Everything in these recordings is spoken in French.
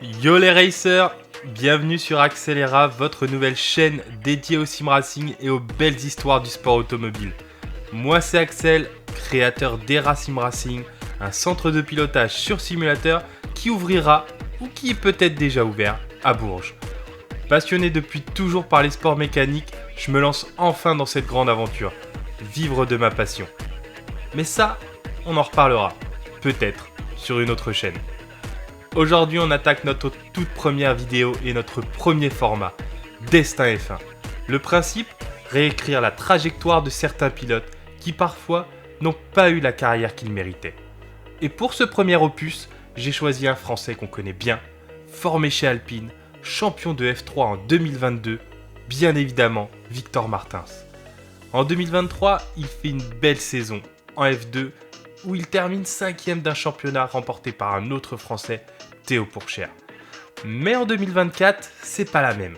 Yo les racers, bienvenue sur Accélera, votre nouvelle chaîne dédiée au sim racing et aux belles histoires du sport automobile. Moi c'est Axel, créateur d'Era Sim Racing, un centre de pilotage sur simulateur qui ouvrira, ou qui est peut-être déjà ouvert, à Bourges. Passionné depuis toujours par les sports mécaniques, je me lance enfin dans cette grande aventure, vivre de ma passion. Mais ça, on en reparlera, peut-être, sur une autre chaîne. Aujourd'hui, on attaque notre toute première vidéo et notre premier format, Destin F1. Le principe, réécrire la trajectoire de certains pilotes qui parfois n'ont pas eu la carrière qu'ils méritaient. Et pour ce premier opus, j'ai choisi un Français qu'on connaît bien, formé chez Alpine, champion de F3 en 2022, bien évidemment Victor Martins. En 2023, il fait une belle saison en F2 où il termine 5ème d'un championnat remporté par un autre Français, Théo Pourchaire. Mais en 2024, c'est pas la même.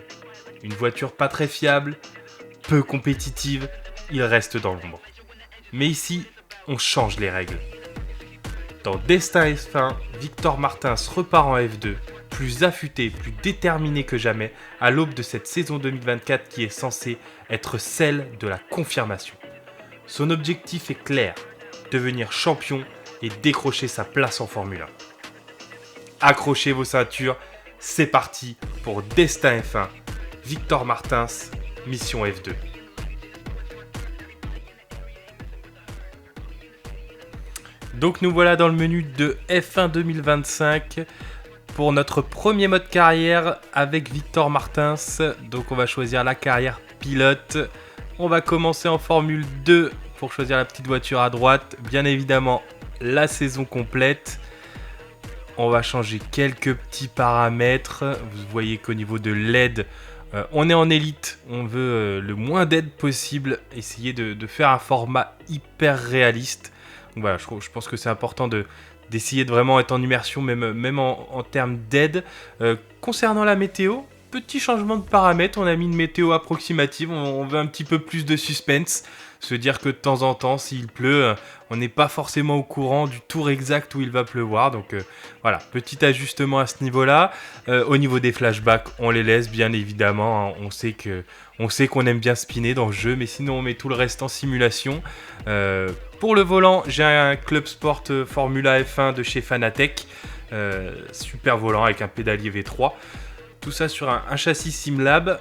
Une voiture pas très fiable, peu compétitive, il reste dans l'ombre. Mais ici, on change les règles. Dans Destin F1, Victor Martins repart en F2, plus affûté, plus déterminé que jamais, à l'aube de cette saison 2024 qui est censée être celle de la confirmation. Son objectif est clair, devenir champion et décrocher sa place en Formule 1. Accrochez vos ceintures, c'est parti pour Destin F1, Victor Martins, mission F2. Donc nous voilà dans le menu de F1 2025 pour notre premier mode carrière avec Victor Martins. Donc on va choisir la carrière pilote. On va commencer en Formule 2 pour choisir la petite voiture à droite. Bien évidemment la saison complète. On va changer quelques petits paramètres. Vous voyez qu'au niveau de l'aide, on est en élite. On veut le moins d'aide possible. Essayer de faire un format hyper réaliste. Donc voilà, je pense que c'est important d'essayer de vraiment être en immersion, même en termes d'aide. Concernant la météo, petit changement de paramètres. On a mis une météo approximative. On veut un petit peu plus de suspense. Se dire que de temps en temps, s'il pleut, on n'est pas forcément au courant du tour exact où il va pleuvoir. Donc voilà, petit ajustement à ce niveau-là. Au niveau des flashbacks, on les laisse bien évidemment. Hein. On sait qu'on aime bien spinner dans le jeu, mais sinon on met tout le reste en simulation. Pour le volant, j'ai un Club Sport Formula F1 de chez Fanatec. Super volant avec un pédalier V3. Tout ça sur un châssis Simlab.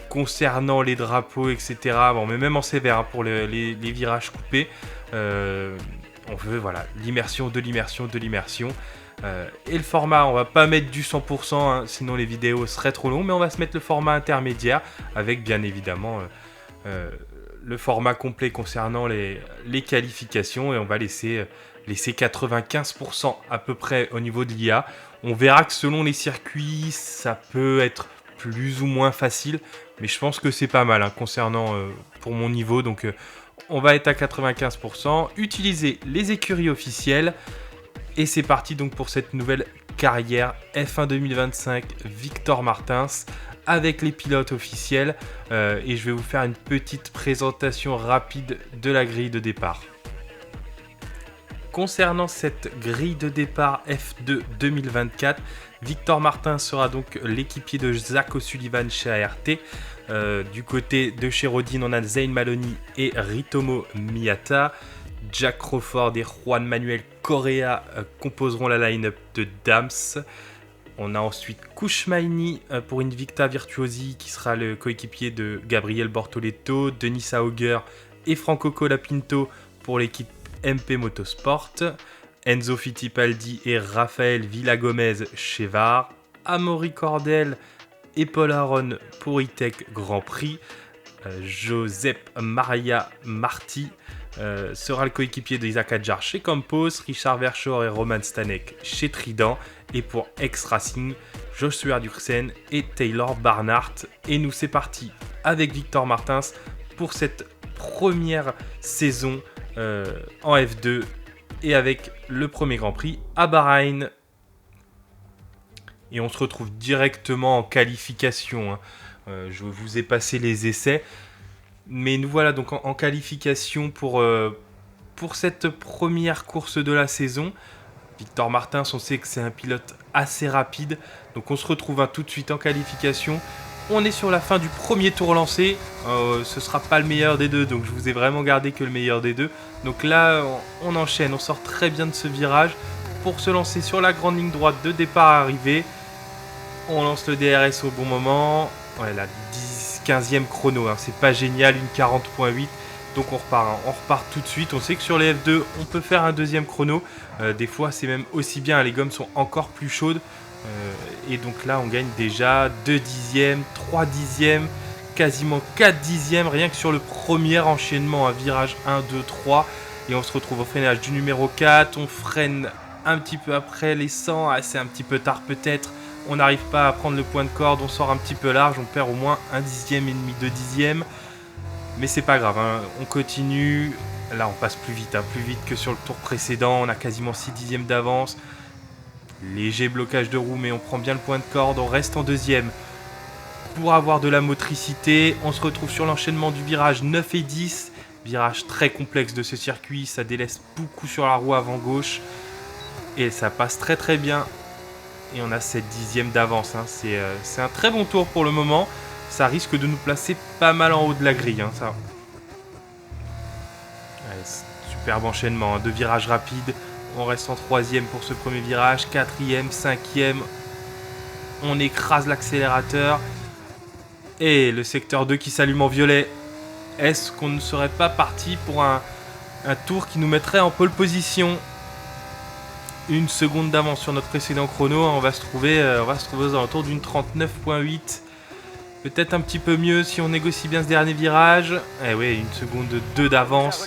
Concernant les drapeaux, etc. Bon, mais même en sévère hein, pour les virages coupés, on veut voilà l'immersion. Et le format, on va pas mettre du 100%, hein, sinon les vidéos seraient trop longues, mais on va se mettre le format intermédiaire avec bien évidemment le format complet concernant les qualifications et on va laisser 95% à peu près au niveau de l'IA. On verra que selon les circuits, ça peut être plus ou moins facile, mais je pense que c'est pas mal hein, concernant pour mon niveau, donc on va être à 95%, utiliser les écuries officielles, et c'est parti donc pour cette nouvelle carrière F1 2025 Victor Martins, avec les pilotes officiels, et je vais vous faire une petite présentation rapide de la grille de départ. Concernant cette grille de départ F2 2024, Victor Martins sera donc l'équipier de Zach O'Sullivan chez ART. Du côté de chez Rodin, on a Zayn Maloney et Ritomo Miyata. Jack Crawford et Juan Manuel Correa composeront la line-up de Dams. On a ensuite Kushmaini pour Invicta Virtuosi qui sera le coéquipier de Gabriel Bortoleto, Denis Auger et Franco Colapinto pour l'équipe MP Motorsport, Enzo Fittipaldi et Raphaël Villagomez chez VAR, Amaury Cordel et Paul Aron pour E-Tech Grand Prix, Josep Maria Marti sera le coéquipier d'Isaac Adjar chez Campos, Richard Verschoor et Roman Stanek chez Trident, et pour X-Racing, Joshua Duxen et Taylor Barnhart. Et nous c'est parti avec Victor Martins pour cette première saison en F2 et avec le premier Grand Prix à Bahreïn. Et on se retrouve directement en qualification. Hein. Je vous ai passé les essais. Mais nous voilà donc en qualification pour cette première course de la saison. Victor Martins, on sait que c'est un pilote assez rapide, donc on se retrouve tout de suite en qualification. On est sur la fin du premier tour lancé, ce sera pas le meilleur des deux, donc je vous ai vraiment gardé que le meilleur des deux. Donc là, on enchaîne, on sort très bien de ce virage pour se lancer sur la grande ligne droite de départ-arrivée. On lance le DRS au bon moment, ouais, la 15e chrono, c'est pas génial, une 40.8. Donc on repart tout de suite. On sait que sur les F2, on peut faire un deuxième chrono. Des fois, c'est même aussi bien. Les gommes sont encore plus chaudes. Et donc là, on gagne déjà 2 dixièmes, 3 dixièmes, quasiment 4 dixièmes, rien que sur le premier enchaînement. Un virage 1, 2, 3. Et on se retrouve au freinage du numéro 4. On freine un petit peu après les 100. C'est un petit peu tard peut-être. On n'arrive pas à prendre le point de corde. On sort un petit peu large. On perd au moins 1 dixième et demi, 2 dixièmes. Mais c'est pas grave, on continue. Là, on passe plus vite que sur le tour précédent. On a quasiment 6 dixièmes d'avance. Léger blocage de roue, mais on prend bien le point de corde. On reste en deuxième pour avoir de la motricité. On se retrouve sur l'enchaînement du virage 9 et 10. Virage très complexe de ce circuit. Ça délaisse beaucoup sur la roue avant gauche. Et ça passe très très bien. Et on a 7 dixièmes d'avance. C'est un très bon tour pour le moment. Ça risque de nous placer pas mal en haut de la grille, ça. Ouais, superbe enchaînement, deux virages rapides. On reste en troisième pour ce premier virage, quatrième, cinquième. On écrase l'accélérateur. Et le secteur 2 qui s'allume en violet. Est-ce qu'on ne serait pas parti pour un tour qui nous mettrait en pole position? Une seconde d'avance sur notre précédent chrono. On va se trouver aux alentours d'une 39.8. Peut-être un petit peu mieux si on négocie bien ce dernier virage. Eh oui, une seconde 2 d'avance.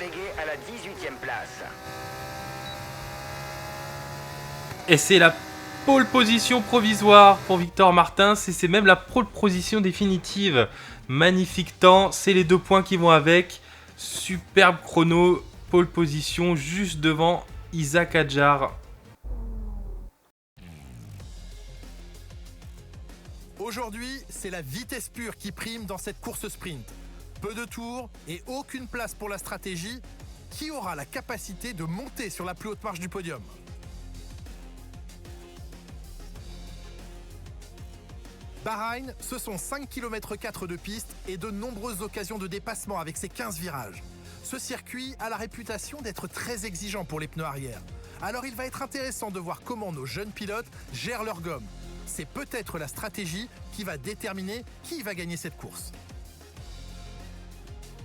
Et c'est la pole position provisoire pour Victor Martins. Et c'est même la pole position définitive. Magnifique temps. C'est les 2 points qui vont avec. Superbe chrono. Pole position juste devant Isaac Hadjar. Aujourd'hui, c'est la vitesse pure qui prime dans cette course sprint. Peu de tours et aucune place pour la stratégie. Qui aura la capacité de monter sur la plus haute marche du podium? Bahreïn, ce sont 5 km 4 de piste et de nombreuses occasions de dépassement avec ses 15 virages. Ce circuit a la réputation d'être très exigeant pour les pneus arrière. Alors il va être intéressant de voir comment nos jeunes pilotes gèrent leur gomme. C'est peut-être la stratégie qui va déterminer qui va gagner cette course.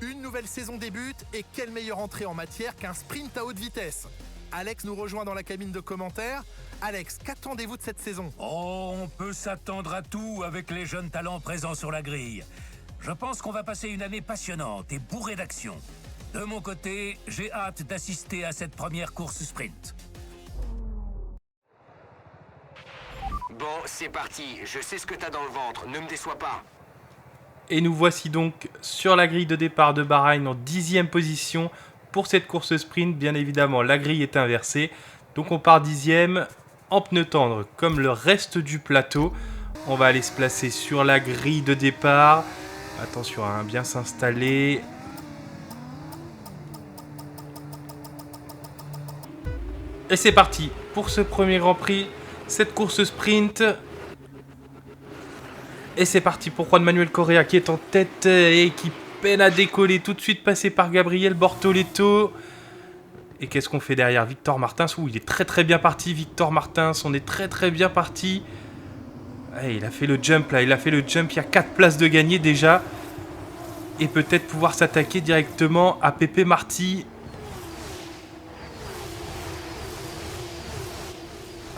Une nouvelle saison débute et quelle meilleure entrée en matière qu'un sprint à haute vitesse. Alex nous rejoint dans la cabine de commentaires. Alex, qu'attendez-vous de cette saison? On peut s'attendre à tout avec les jeunes talents présents sur la grille. Je pense qu'on va passer une année passionnante et bourrée d'action. De mon côté, j'ai hâte d'assister à cette première course sprint. Bon, c'est parti. Je sais ce que t'as dans le ventre. Ne me déçois pas. Et nous voici donc sur la grille de départ de Bahreïn en 10e position pour cette course sprint. Bien évidemment, la grille est inversée. Donc on part 10e en pneus tendres comme le reste du plateau. On va aller se placer sur la grille de départ. Attention à bien s'installer. Et c'est parti pour ce premier Grand Prix. Cette course sprint. Et c'est parti pour Juan Manuel Correa qui est en tête et qui peine à décoller. Tout de suite passé par Gabriel Bortoleto. Et qu'est-ce qu'on fait derrière Victor Martins? Ouh, il est très très bien parti Victor Martins. On est très très bien parti. Ouais, il a fait le jump là. Il a fait le jump. Il y a 4 places de gagné déjà. Et peut-être pouvoir s'attaquer directement à Pepe Marti.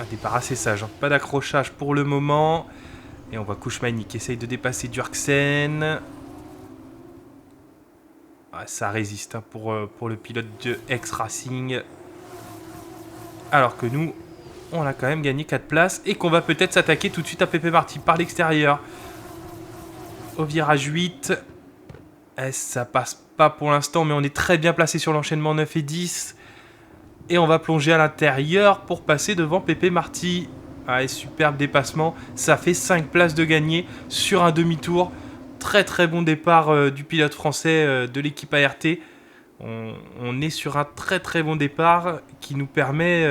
Un départ assez sage, pas d'accrochage pour le moment. Et on voit Kouchmaini qui essaye de dépasser Durksen. Ça résiste pour le pilote de X-Racing. Alors que nous, on a quand même gagné 4 places. Et qu'on va peut-être s'attaquer tout de suite à Pepe Marti par l'extérieur. Au virage 8. Ça passe pas pour l'instant, mais on est très bien placé sur l'enchaînement 9 et 10. Et on va plonger à l'intérieur pour passer devant Pepe Marti. Superbe dépassement. Ça fait 5 places de gagné sur un demi-tour. Très très bon départ du pilote français de l'équipe ART. On est sur un très très bon départ qui nous permet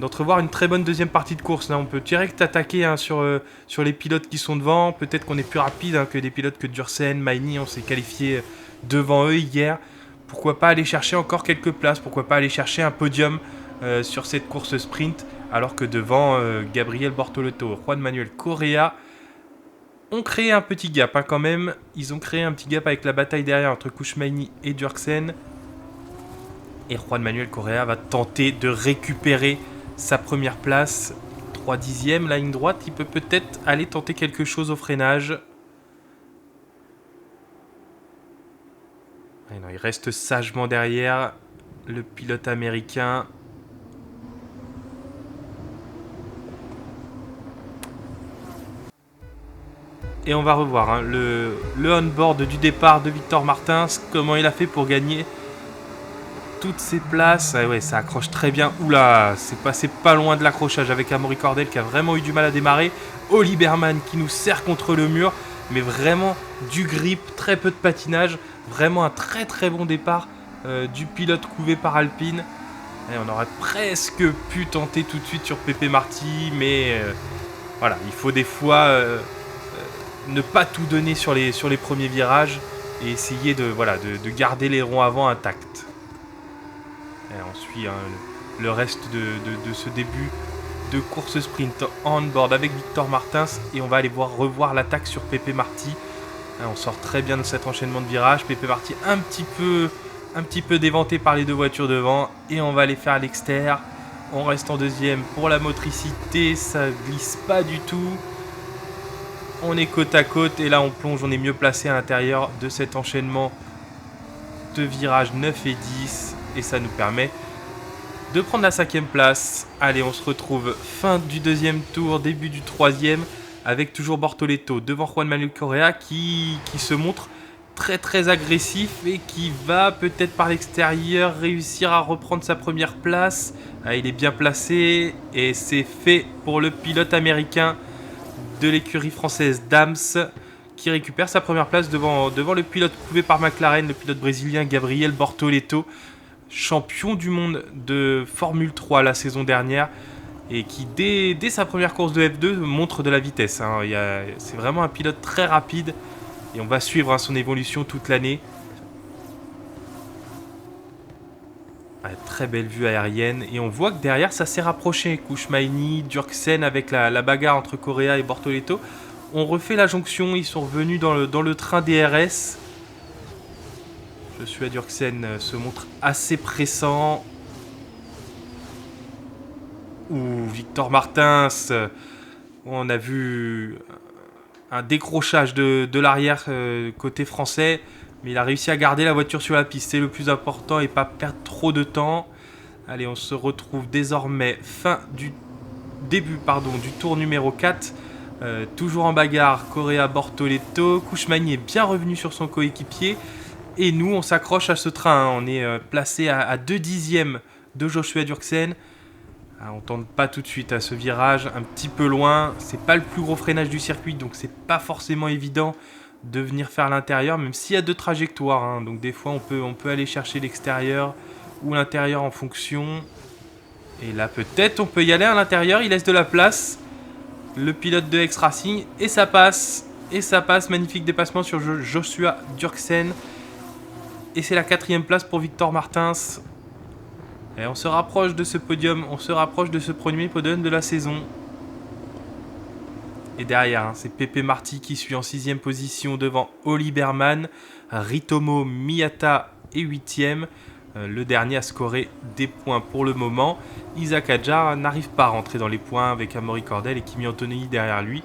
d'entrevoir une très bonne deuxième partie de course. Là, on peut direct attaquer hein, sur les pilotes qui sont devant. Peut-être qu'on est plus rapide hein, que des pilotes que Dursen, Maini. On s'est qualifié devant eux hier. Pourquoi pas aller chercher encore quelques places? Pourquoi pas aller chercher un podium sur cette course sprint? Alors que devant Gabriel Bortoleto, Juan Manuel Correa ont créé un petit gap hein, quand même. Ils ont créé un petit gap avec la bataille derrière entre Kouchmaini et Durksen. Et Juan Manuel Correa va tenter de récupérer sa première place. 3 dixièmes, la ligne droite. Il peut peut-être aller tenter quelque chose au freinage. Et non, il reste sagement derrière le pilote américain. Et on va revoir hein, le on-board du départ de Victor Martins. Comment il a fait pour gagner toutes ces places. Ah ouais, ça accroche très bien. Oula, c'est passé pas loin de l'accrochage avec Amaury Cordel qui a vraiment eu du mal à démarrer. Oli Berman qui nous serre contre le mur. Mais vraiment du grip, très peu de patinage. Vraiment un très très bon départ du pilote couvé par Alpine. Et on aurait presque pu tenter tout de suite sur Pepe Marty. Mais voilà, il faut des fois ne pas tout donner sur les premiers virages. Et essayer de garder les ronds avant intacts. Et on suit hein, le reste de ce début de course sprint on-board avec Victor Martins. Et on va aller revoir l'attaque sur Pepe Marty. On sort très bien de cet enchaînement de virages. Pepe Marty un petit peu déventé par les deux voitures devant. Et on va aller faire l'extérieur. On reste en deuxième pour la motricité. Ça glisse pas du tout. On est côte à côte. Et là on plonge. On est mieux placé à l'intérieur de cet enchaînement de virages 9 et 10. Et ça nous permet de prendre la 5e place. Allez, on se retrouve fin du deuxième tour, début du troisième, avec toujours Bortoleto devant Juan Manuel Correa qui se montre très très agressif et qui va peut-être par l'extérieur réussir à reprendre sa première place. Ah, il est bien placé et c'est fait pour le pilote américain de l'écurie française Dams qui récupère sa première place devant le pilote couvé par McLaren, le pilote brésilien Gabriel Bortoleto, champion du monde de Formule 3 la saison dernière et qui dès sa première course de F2 montre de la vitesse hein. C'est vraiment un pilote très rapide et on va suivre hein, son évolution toute l'année. Très belle vue aérienne et on voit que derrière ça s'est rapproché. Kouchmaini, Durksen avec la bagarre entre Correa et Bortoleto. On refait la jonction, ils sont revenus dans le train DRS. Joshua Durksen se montre assez pressant. Ou Victor Martins, on a vu un décrochage de l'arrière côté français. Mais il a réussi à garder la voiture sur la piste. C'est le plus important et pas perdre trop de temps. Allez, on se retrouve désormais début du tour numéro 4. Toujours en bagarre, Correa Bortoleto. Kouchmaini est bien revenu sur son coéquipier. Et nous, on s'accroche à ce train. On est placé à 2 dixièmes de Joshua Durksen. On tente pas tout de suite à ce virage, un petit peu loin. C'est pas le plus gros freinage du circuit, donc c'est pas forcément évident de venir faire l'intérieur, même s'il y a 2 trajectoires. Hein. Donc des fois, on peut aller chercher l'extérieur ou l'intérieur en fonction. Et là, peut-être, on peut y aller à l'intérieur. Il laisse de la place. Le pilote de X-Racing. Et ça passe. Magnifique dépassement sur Joshua Durksen. Et c'est la 4e place pour Victor Martins. Et on se rapproche de ce podium. On se rapproche de ce premier podium de la saison. Et derrière, hein, c'est Pepe Marty qui suit en 6e position devant Oli Berman. Ritomo Miyata est 8e. Le dernier a scoré des points pour le moment. Isaac Adjar n'arrive pas à rentrer dans les points avec Amaury Cordel et Kimi Antonelli derrière lui.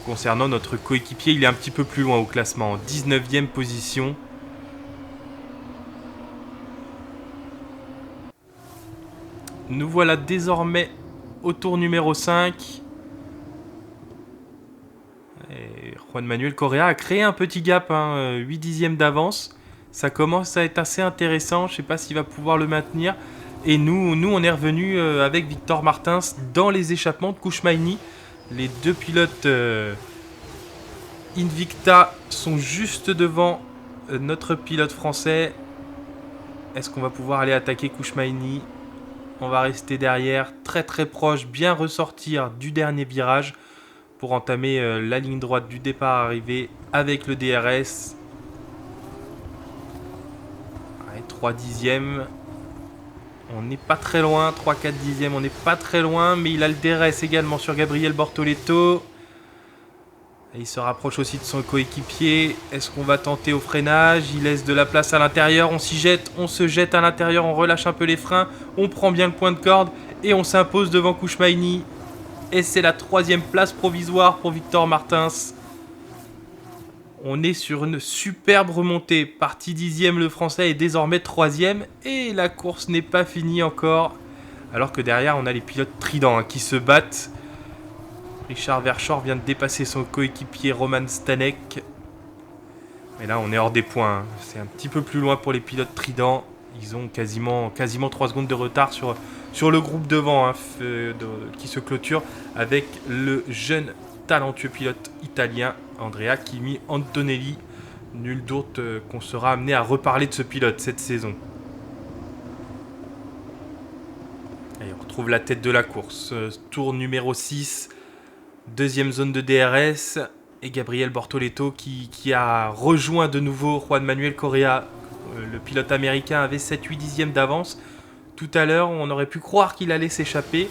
Concernant notre coéquipier, il est un petit peu plus loin au classement, en 19e position. Nous voilà désormais au tour numéro 5. Et Juan Manuel Correa a créé un petit gap, hein, 8 dixièmes d'avance. Ça commence à être assez intéressant, je ne sais pas s'il va pouvoir le maintenir. Et nous on est revenu avec Victor Martins dans les échappements de Kouchmaini. Les 2 pilotes Invicta sont juste devant notre pilote français. Est-ce qu'on va pouvoir aller attaquer Kouchmaini? On va rester derrière, très très proche, bien ressortir du dernier virage pour entamer la ligne droite du départ arrivé avec le DRS. Allez, 3 dixièmes. On n'est pas très loin, 3-4 dixièmes, on n'est pas très loin, mais il a le DRS également sur Gabriel Bortoleto. Et il se rapproche aussi de son coéquipier. Est-ce qu'on va tenter au freinage? Il laisse de la place à l'intérieur, on s'y jette, on se jette à l'intérieur, on relâche un peu les freins, on prend bien le point de corde et on s'impose devant Kouchmaïni. Et c'est la 3e place provisoire pour Victor Martins. On est sur une superbe remontée. Parti 10e, le Français est désormais 3e. Et la course n'est pas finie encore. Alors que derrière, on a les pilotes Trident qui se battent. Richard Verschoor vient de dépasser son coéquipier Roman Stanek. Mais là, on est hors des points. C'est un petit peu plus loin pour les pilotes Trident. Ils ont quasiment 3 secondes de retard sur le groupe devant qui se clôture avec le jeune talentueux pilote italien Andrea Kimi Antonelli. Nul doute qu'on sera amené à reparler de ce pilote cette saison. Et on retrouve la tête de la course. Tour numéro 6. Deuxième zone de DRS. Et Gabriel Bortoleto qui a rejoint de nouveau Juan Manuel Correa. Le pilote américain avait 7-8 dixièmes d'avance. Tout à l'heure, on aurait pu croire qu'il allait s'échapper.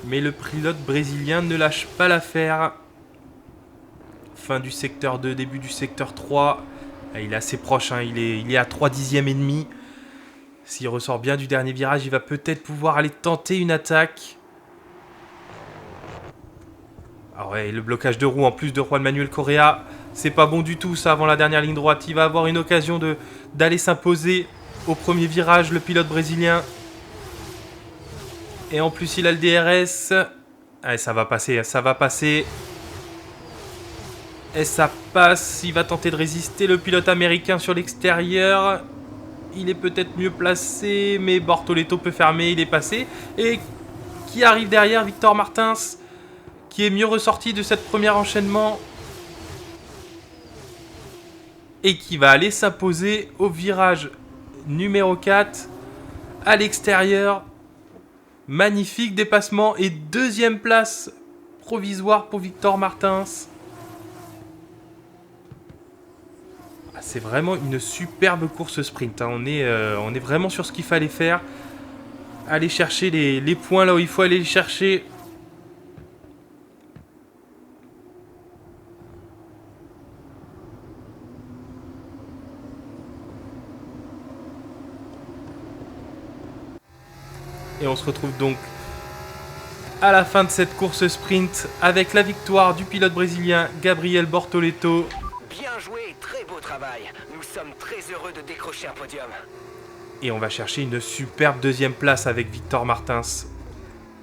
Mais le pilote brésilien ne lâche pas l'affaire. Fin du secteur 2, début du secteur 3. Il est assez proche, hein. Il est à 3 dixièmes et demi. S'il ressort bien du dernier virage, il va peut-être pouvoir aller tenter une attaque. Ah ouais, le blocage de roue en plus de Juan Manuel Correa, c'est pas bon du tout ça avant la dernière ligne droite. Il va avoir une occasion d'aller s'imposer au premier virage, le pilote brésilien. Et en plus, il a le DRS. Allez, ça va passer, ça va passer. Et ça passe, il va tenter de résister le pilote américain sur l'extérieur. Il est peut-être mieux placé, mais Bortoleto peut fermer, il est passé. Et qui arrive derrière, Victor Martins, qui est mieux ressorti de cette première enchaînement. Et qui va aller s'imposer au virage numéro 4, à l'extérieur. Magnifique dépassement et 2e place provisoire pour Victor Martins. C'est vraiment une superbe course sprint. On est vraiment sur ce qu'il fallait faire. Aller chercher les points là où il faut aller les chercher. Et on se retrouve donc à la fin de cette course sprint avec la victoire du pilote brésilien Gabriel Bortoleto. Bien joué, très beau travail. Nous sommes très heureux de décrocher un podium. Et on va chercher une superbe 2e place avec Victor Martins.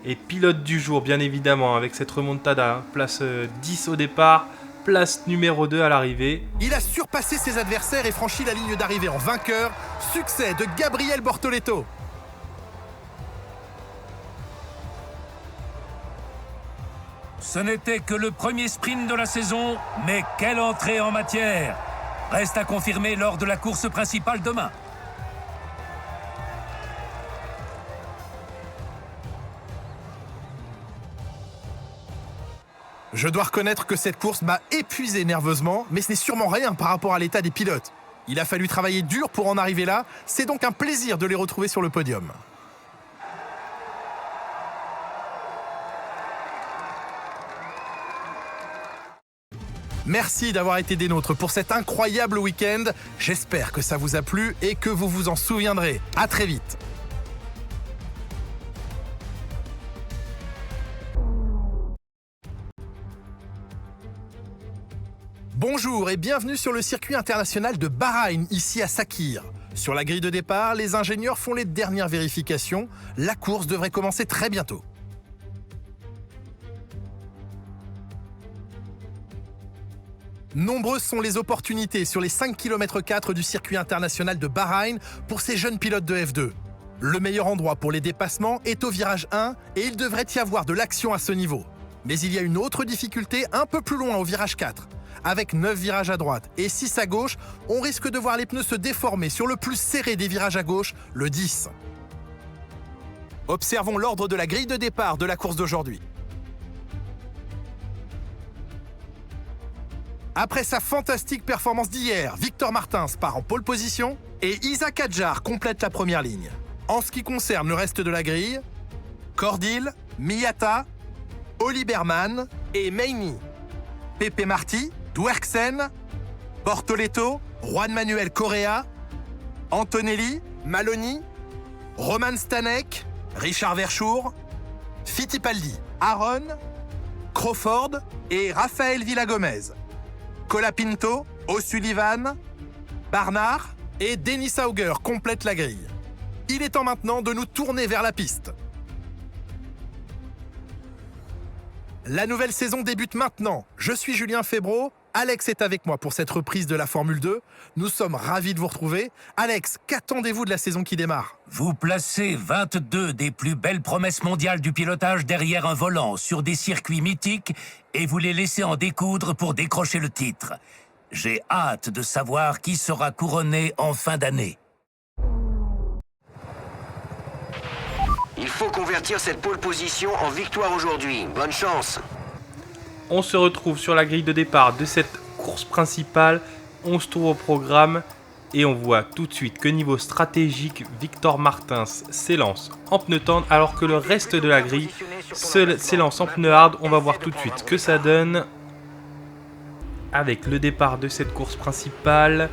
Et pilote du jour, bien évidemment, avec cette remontada. Place 10 au départ, place numéro 2 à l'arrivée. Il a surpassé ses adversaires et franchi la ligne d'arrivée en vainqueur. Succès de Gabriel Bortoleto. Ce n'était que le premier sprint de la saison, mais quelle entrée en matière! Reste à confirmer lors de la course principale demain. Je dois reconnaître que cette course m'a épuisé nerveusement, mais ce n'est sûrement rien par rapport à l'état des pilotes. Il a fallu travailler dur pour en arriver là, c'est donc un plaisir de les retrouver sur le podium. Merci d'avoir été des nôtres pour cet incroyable week-end. J'espère que ça vous a plu et que vous vous en souviendrez. À très vite. Bonjour et bienvenue sur le circuit international de Bahreïn, ici à Sakhir. Sur la grille de départ, les ingénieurs font les dernières vérifications. La course devrait commencer très bientôt. Nombreuses sont les opportunités sur les 5 km 4 du circuit international de Bahreïn pour ces jeunes pilotes de F2. Le meilleur endroit pour les dépassements est au virage 1 et il devrait y avoir de l'action à ce niveau. Mais il y a une autre difficulté un peu plus loin au virage 4. Avec 9 virages à droite et 6 à gauche, on risque de voir les pneus se déformer sur le plus serré des virages à gauche, le 10. Observons l'ordre de la grille de départ de la course d'aujourd'hui. Après sa fantastique performance d'hier, Victor Martins part en pole position et Isaac Hadjar complète la première ligne. En ce qui concerne le reste de la grille, Cordil, Miyata, Oliberman et Meini. Pepe Marti, Dwerksen, Bortoleto, Juan Manuel Correa, Antonelli, Maloney, Roman Stanek, Richard Verschoor, Fittipaldi, Aaron, Crawford et Rafael Villagomez. Colapinto, O'Sullivan, Barnard et Dennis Auger complètent la grille. Il est temps maintenant de nous tourner vers la piste. La nouvelle saison débute maintenant. Je suis Julien Febvreau. Alex est avec moi pour cette reprise de la Formule 2. Nous sommes ravis de vous retrouver. Alex, qu'attendez-vous de la saison qui démarre ? Vous placez 22 des plus belles promesses mondiales du pilotage derrière un volant sur des circuits mythiques et vous les laissez en découdre pour décrocher le titre. J'ai hâte de savoir qui sera couronné en fin d'année. Il faut convertir cette pole position en victoire aujourd'hui. Bonne chance. On se retrouve sur la grille de départ de cette course principale. 11 tours au programme. Et on voit tout de suite que niveau stratégique, Victor Martins s'élance en pneu tendre alors que le reste de la grille s'élance en pneu hard. On va voir tout de suite ce que ça donne avec le départ de cette course principale.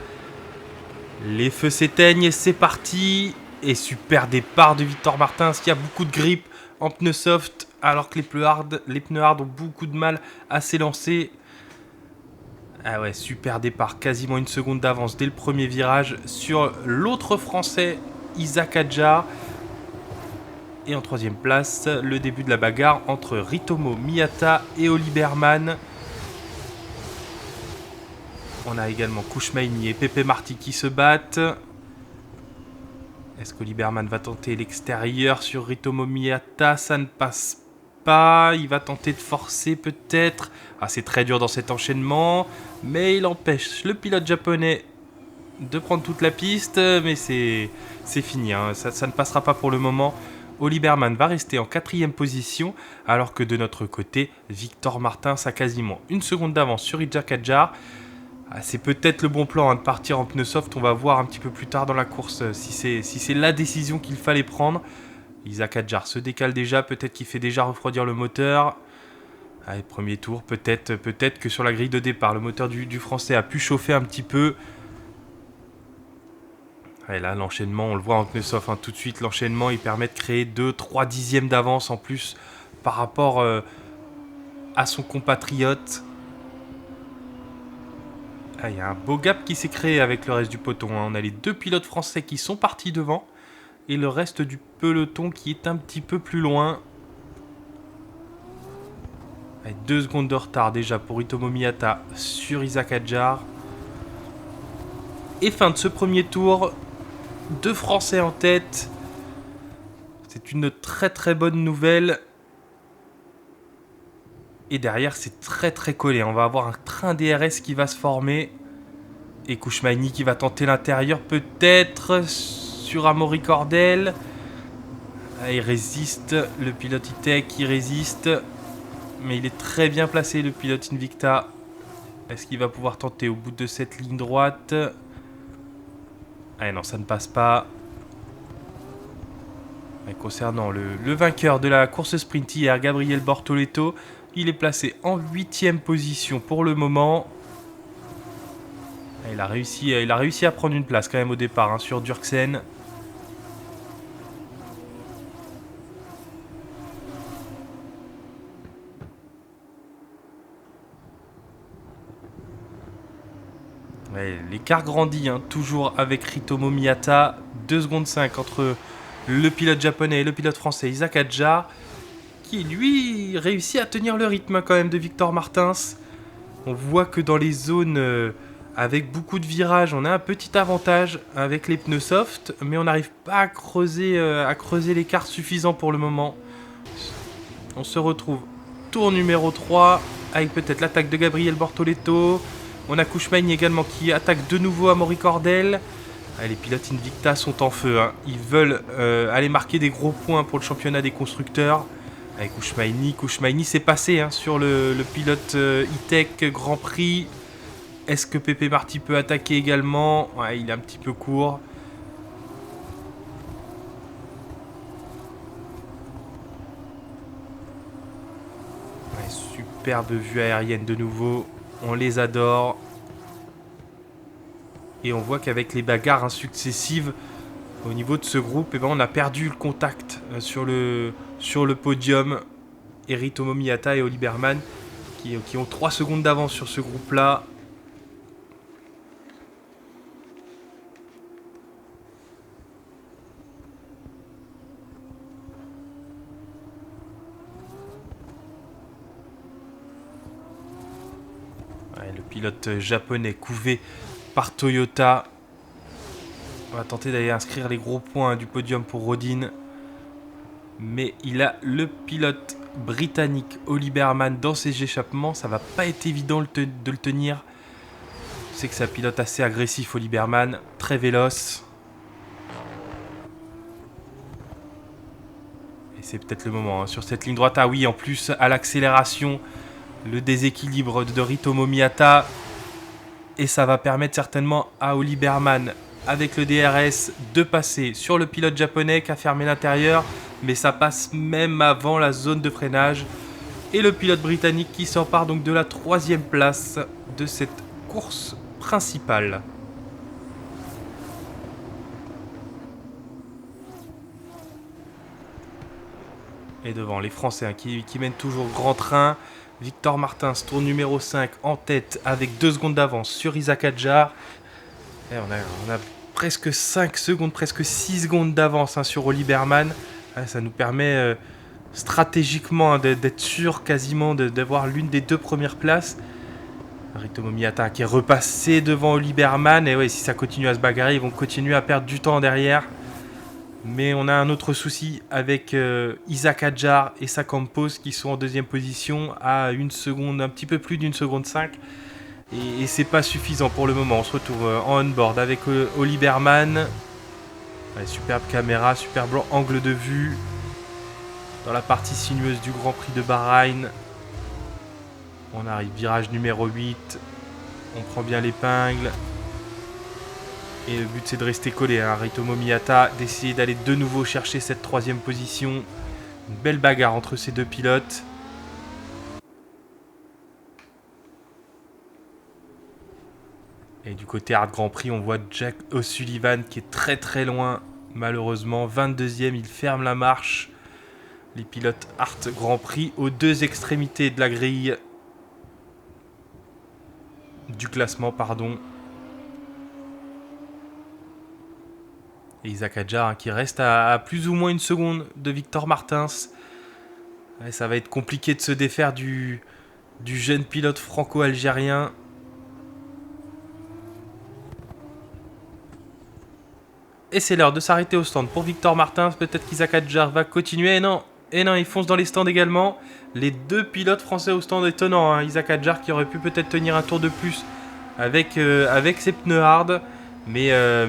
Les feux s'éteignent, c'est parti. Et super départ de Victor Martins qui a beaucoup de grip en pneus soft alors que les pneus hard ont beaucoup de mal à s'élancer. Ah ouais, super départ, quasiment une seconde d'avance dès le premier virage sur l'autre français, Isaac Hadjar. Et en troisième place, le début de la bagarre entre Ritomo Miyata et Oliberman. On a également Kouchmaini et Pepe Marti qui se battent. Est-ce qu'Oliberman va tenter l'extérieur sur Ritomo Miyata? Ça ne passe pas. Il va tenter de forcer peut-être. Ah, c'est très dur dans cet enchaînement. Mais il empêche le pilote japonais de prendre toute la piste. Mais c'est fini. Hein. Ça ne passera pas pour le moment. Oliberman va rester en 4e position. Alors que de notre côté, Victor Martins a quasiment une seconde d'avance sur Isaac Hadjar. C'est peut-être le bon plan de partir en pneu soft. On va voir un petit peu plus tard dans la course si c'est la décision qu'il fallait prendre. Isaac Hadjar se décale déjà. Peut-être qu'il fait déjà refroidir le moteur. Allez, premier tour. Peut-être que sur la grille de départ, le moteur du français a pu chauffer un petit peu. Et là, l'enchaînement, on le voit en pneu soft tout de suite. L'enchaînement, il permet de créer 2-3 dixièmes d'avance en plus par rapport à son compatriote. Il y a un beau gap qui s'est créé avec le reste du peloton. On a les 2 pilotes français qui sont partis devant et le reste du peloton qui est un petit peu plus loin. 2 secondes de retard déjà pour Ritomo Miyata sur Isaac Hadjar. Et fin de ce premier tour. 2 Français en tête. C'est une très très bonne nouvelle. Et derrière, c'est très très collé. On va avoir un train DRS qui va se former. Et Kouchmaini qui va tenter l'intérieur peut-être sur Amaury Cordel. Il résiste. Le pilote E-Tech qui résiste. Mais il est très bien placé, le pilote Invicta. Est-ce qu'il va pouvoir tenter au bout de cette ligne droite? Non, ça ne passe pas. Et concernant le vainqueur de la course sprint hier, Gabriel Bortoleto, il est placé en 8e position pour le moment. Il a réussi à prendre une place quand même au départ sur Dwerksen. L'écart grandit toujours avec Ritomo Miyata. 2 secondes 5 entre le pilote japonais et le pilote français Isaac Hadjar, qui lui réussit à tenir le rythme quand même de Victor Martins. On voit que dans les zones avec beaucoup de virages, on a un petit avantage avec les pneus soft, mais on n'arrive pas à creuser l'écart suffisant pour le moment. On se retrouve tour numéro 3 avec peut-être l'attaque de Gabriel Bortoleto. On a Kouchmaini également qui attaque de nouveau Amaury Cordel. Ah, les pilotes Invicta sont en feu, hein. Ils veulent aller marquer des gros points pour le championnat des constructeurs. Avec Kouchmaini s'est passé hein, sur le pilote E-Tech Grand Prix. Est-ce que Pepe Marty peut attaquer également? Ouais, il est un petit peu court. Ouais, superbe vue aérienne de nouveau. On les adore. Et on voit qu'avec les bagarres successives au niveau de ce groupe, eh ben, on a perdu le contact sur le podium. Eritomo Miyata et Oli Berman qui ont 3 secondes d'avance sur ce groupe-là. Ouais, le pilote japonais couvé par Toyota. On va tenter d'aller inscrire les gros points du podium pour Rodin. Mais il a le pilote britannique Oli Berman dans ses échappements. Ça va pas être évident de le tenir. Je sais que c'est un pilote assez agressif, Oli Berman. Très véloce. Et c'est peut-être le moment hein, sur cette ligne droite. Ah oui, en plus, à l'accélération, le déséquilibre de Ritomo Miyata. Et ça va permettre certainement à Oli Berman, avec le DRS, de passer sur le pilote japonais qui a fermé l'intérieur. Mais ça passe même avant la zone de freinage. Et le pilote britannique qui s'empare donc de la 3e place de cette course principale. Et devant les Français hein, qui mènent toujours grand train. Victor Martins tourne numéro 5 en tête avec 2 secondes d'avance sur Isaac Hadjar. Et on a presque 5 secondes, presque 6 secondes d'avance hein, sur Oli Berman. Ça nous permet stratégiquement hein, d'être sûr quasiment d'avoir l'une des 2 premières places. Ritomo Miyata qui est repassé devant Oli Berman. Et ouais, si ça continue à se bagarrer, ils vont continuer à perdre du temps derrière. Mais on a un autre souci avec Isaac Hadjar et Sakampos qui sont en 2e position à 1 seconde, un petit peu plus d'1 seconde 5. Et c'est pas suffisant pour le moment. On se retrouve en on-board avec Oli Berman. Ouais, superbe caméra, superbe angle de vue dans la partie sinueuse du Grand Prix de Bahreïn. On arrive, virage numéro 8. On prend bien l'épingle. Et le but c'est de rester collé à Ritomo Miyata, d'essayer d'aller de nouveau chercher cette 3e position. Une belle bagarre entre ces 2 pilotes. Et du côté Hard Grand Prix, on voit Jack O'Sullivan qui est très très loin, malheureusement. 22e, il ferme la marche. Les pilotes Hard Grand Prix aux 2 extrémités de la grille. Du classement, pardon. Et Isaac Hadjar hein, qui reste à plus ou moins 1 seconde de Victor Martins. Ouais, ça va être compliqué de se défaire du jeune pilote franco-algérien. Et c'est l'heure de s'arrêter au stand pour Victor Martins. Peut-être qu'Isaac Hadjar va continuer. Et non, il fonce dans les stands également. Les 2 pilotes français au stand, étonnant. Hein. Isaac Hadjar qui aurait pu peut-être tenir un tour de plus avec ses pneus hard. Mais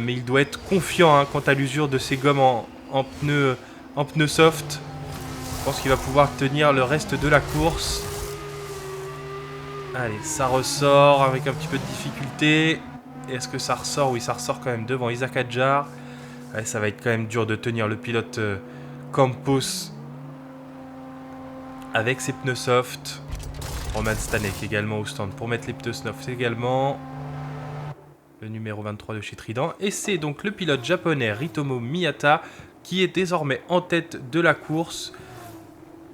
il doit être confiant hein, quant à l'usure de ses gommes en pneus soft. Je pense qu'il va pouvoir tenir le reste de la course. Allez, ça ressort avec un petit peu de difficulté. Est-ce que ça ressort? Oui, ça ressort quand même devant Isaac Hadjar. Ouais, ça va être quand même dur de tenir le pilote Campos avec ses pneus soft. Roman Stanek également au stand pour mettre les pneus soft également. Le numéro 23 de chez Trident. Et c'est donc le pilote japonais Ritomo Miyata qui est désormais en tête de la course.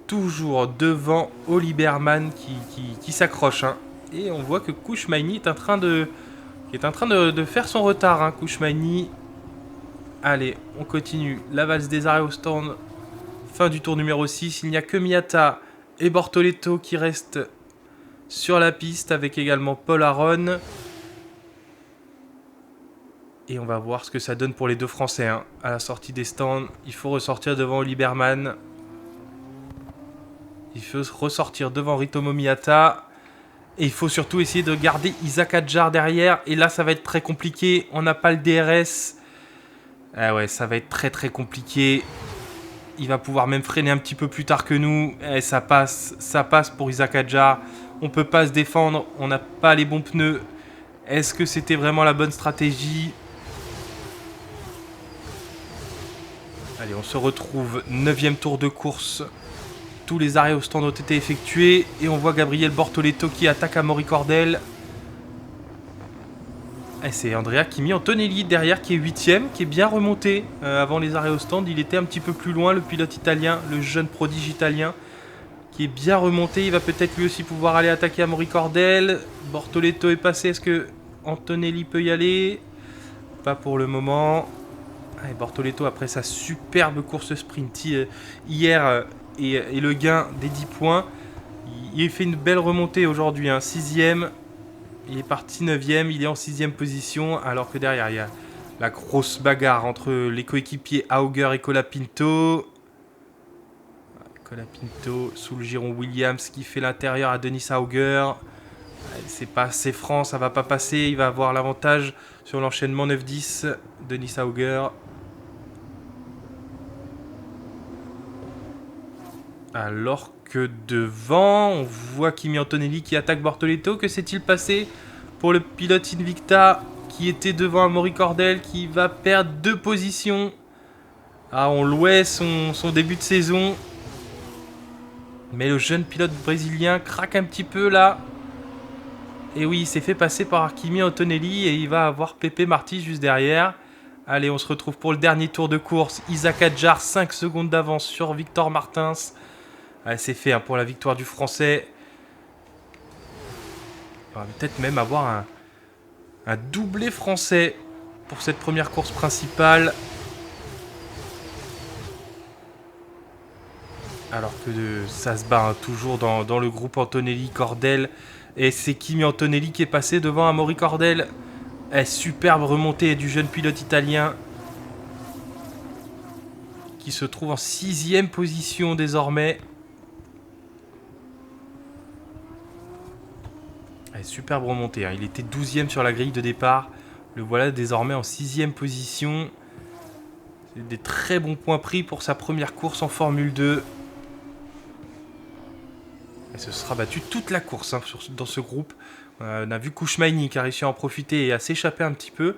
Toujours devant Oli Berman qui s'accroche. Hein. Et on voit que Kouchmaini est en train de faire son retard. Hein. Kouchmaini. Allez, on continue. La valse des arrêts au stand. Fin du tour numéro 6. Il n'y a que Miyata et Bortoletto qui restent sur la piste avec également Paul Aron. Et on va voir ce que ça donne pour les 2 Français. Hein. À la sortie des stands, il faut ressortir devant Oli Berman. Il faut ressortir devant Ritomo Miyata. Et il faut surtout essayer de garder Isaac Hadjar derrière. Et là, ça va être très compliqué. On n'a pas le DRS. Ah ouais, ça va être très très compliqué. Il va pouvoir même freiner un petit peu plus tard que nous. Et ça passe pour Isaac Hadjar. On peut pas se défendre, on n'a pas les bons pneus. Est-ce que c'était vraiment la bonne stratégie? Allez, on se retrouve 9e tour de course. Tous les arrêts au stand ont été effectués. Et on voit Gabriel Bortoleto qui attaque Amaury Cordel. Et c'est Andrea Kimi Antonelli derrière qui est 8e, qui est bien remonté. Avant les arrêts au stand, il était un petit peu plus loin, le pilote italien, le jeune prodige italien, qui est bien remonté. Il va peut-être lui aussi pouvoir aller attaquer Amaury Cordel. Bortoleto est passé, est-ce que Antonelli peut y aller? Pas pour le moment. Allez, Bortoleto, après sa superbe course sprint hier et le gain des 10 points, il fait une belle remontée aujourd'hui, 6e. Il est parti 9e, il est en 6e position, alors que derrière, il y a la grosse bagarre entre les coéquipiers Auger et Colapinto. Colapinto sous le giron Williams qui fait l'intérieur à Denis Auger. C'est pas assez franc, ça va pas passer. Il va avoir l'avantage sur l'enchaînement 9-10. Denis Auger. Alors que devant, on voit Kimi Antonelli qui attaque Bortoleto. Que s'est-il passé pour le pilote Invicta qui était devant Amaury Cordel, qui va perdre 2 positions? Ah, on louait son début de saison. Mais le jeune pilote brésilien craque un petit peu là. Et oui, il s'est fait passer par Kimi Antonelli et il va avoir Pepe Martí juste derrière. Allez, on se retrouve pour le dernier tour de course. Isaac Hadjar, 5 secondes d'avance sur Victor Martins. Allez, c'est fait pour la victoire du Français. On va peut-être même avoir un doublé français pour cette première course principale. Alors que ça se bat toujours dans le groupe Antonelli-Cordel. Et c'est Kimi Antonelli qui est passé devant Amaury Cordel. Superbe remontée du jeune pilote italien qui se trouve en 6e position désormais. Superbe remontée, il était 12e sur la grille de départ. Le voilà désormais en 6e position. C'est des très bons points pris pour sa première course en Formule 2. Et ce sera battu toute la course dans ce groupe. On a vu Kouchmaini qui a réussi à en profiter et à s'échapper un petit peu.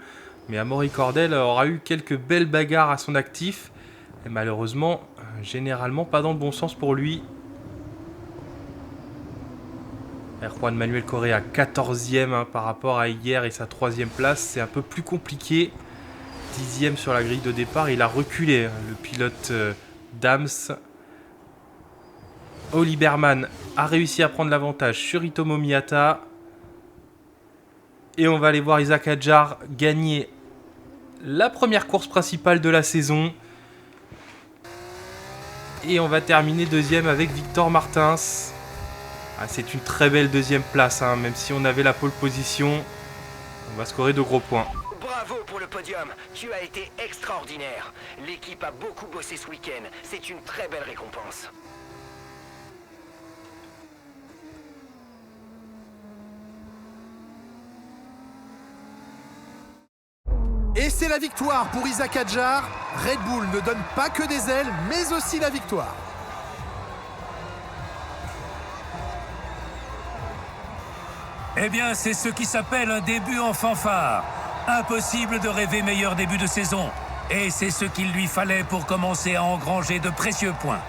Mais Amaury Cordel aura eu quelques belles bagarres à son actif. Et malheureusement, généralement pas dans le bon sens pour lui. Juan Manuel Correa 14e par rapport à hier et sa 3e place. C'est un peu plus compliqué. 10e sur la grille de départ. Il a reculé, le pilote Dams. Oliberman a réussi à prendre l'avantage sur Hitomo Miyata. Et on va aller voir Isaac Hadjar gagner la première course principale de la saison. Et on va terminer 2e avec Victor Martins. C'est une très belle 2e place, même si on avait la pole position. On va scorer de gros points. Bravo pour le podium, tu as été extraordinaire. L'équipe a beaucoup bossé ce week-end, c'est une très belle récompense. Et c'est la victoire pour Isaac Hadjar. Red Bull ne donne pas que des ailes, mais aussi la victoire. Eh bien, c'est ce qui s'appelle un début en fanfare. Impossible de rêver meilleur début de saison. Et c'est ce qu'il lui fallait pour commencer à engranger de précieux points.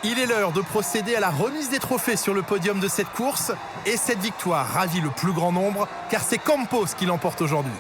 Il est l'heure de procéder à la remise des trophées sur le podium de cette course. Et cette victoire ravit le plus grand nombre, car c'est Campos qui l'emporte aujourd'hui.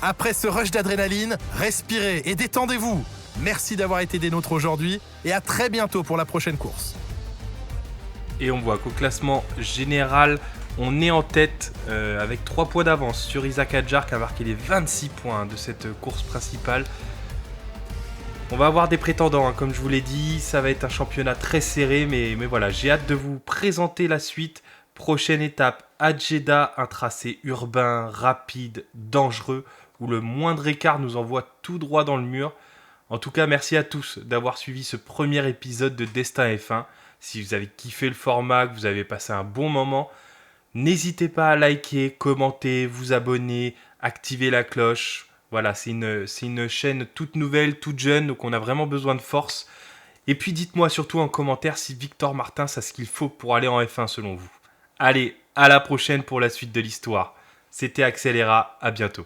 Après ce rush d'adrénaline, respirez et détendez-vous. Merci d'avoir été des nôtres aujourd'hui et à très bientôt pour la prochaine course. Et on voit qu'au classement général, On est en tête avec 3 points d'avance sur Isaac Hadjar qui a marqué les 26 points de cette course principale. On va avoir des prétendants, comme je vous l'ai dit, ça va être un championnat très serré, mais voilà, j'ai hâte de vous présenter la suite. Prochaine étape, à Jeddah, un tracé urbain, rapide, dangereux, où le moindre écart nous envoie tout droit dans le mur. En tout cas, merci à tous d'avoir suivi ce premier épisode de Destin F1. Si vous avez kiffé le format, que vous avez passé un bon moment, n'hésitez pas à liker, commenter, vous abonner, activer la cloche. Voilà, c'est une chaîne toute nouvelle, toute jeune, donc on a vraiment besoin de force. Et puis dites-moi surtout en commentaire si Victor Martins a ce qu'il faut pour aller en F1 selon vous. Allez, à la prochaine pour la suite de l'histoire. C'était Axel Herat, à bientôt.